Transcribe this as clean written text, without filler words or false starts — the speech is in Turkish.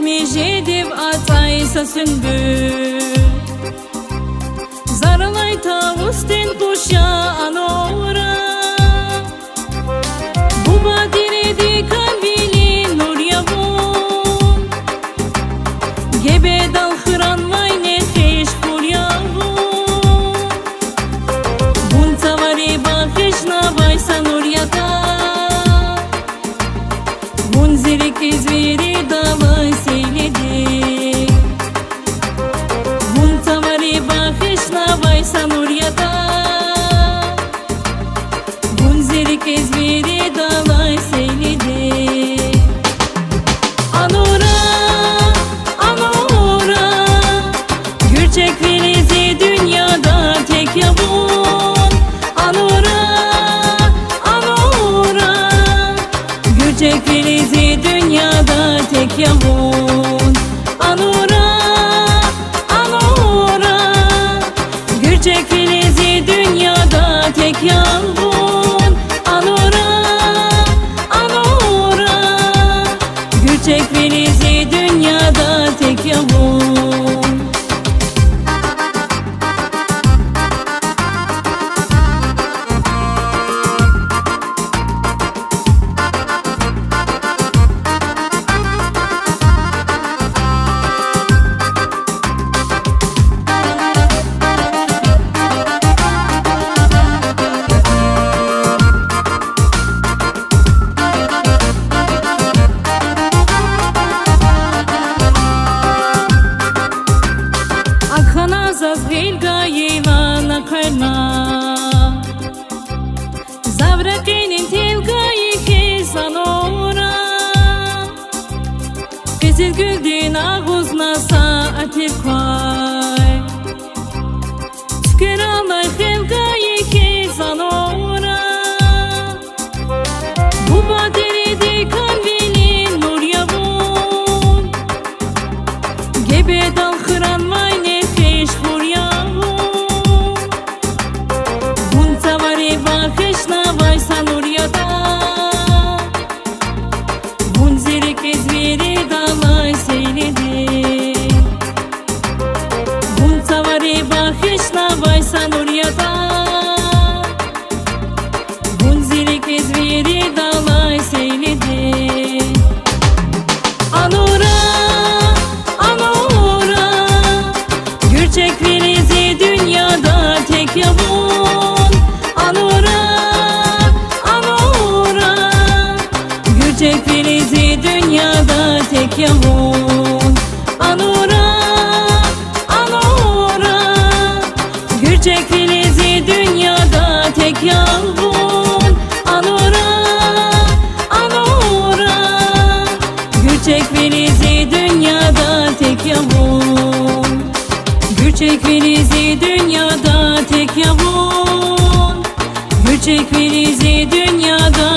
Mejdev ataysa sümbül Zaralay tavustin kuşa anora Bu badire di kalbili nur yavun Gebe dal hıran vay ne heş kur yavun Bun tavari bakışna vaysa nur yata Bun zirik izveri davay seyledi Bun tavari bakışna vaysa nur yata Bun zirik izveri davay seyledi Anora, anora Gürçek filizi dünyada tek yavun Anora, anora Gürçek filizi dünyada tek yavun Anora, anora Gürçek filizi dünyada tek yavun Anora, anora Gürçek filizi dünyada tek yavun Zazgilga yevana kalma Zavrakinin telga yeke zanora Kızıl güldün ağuzna saatir koy Tükür alay helga yeke zanora Bu badere de kalbinin nur yavun Gebe dal hıran vay ne heş kur yavun Bun tavari bakışna vaysa nur yata Bun zirik izveri davay seyledi Bun tavari bakışna vaysa nur yata Bun zirik izveri davay seyledi Anora, anora Gürçek filizi dünyada tek yavun Anora, anora Gürçek filizi dünyada tek yavun Anora, anora Gürçek filizi dünyada tek yavun Anora, anora Gürçek filizi dünyada tek yavun Gürçek filizi dünyada tek yavun Gürçek filizi dünyada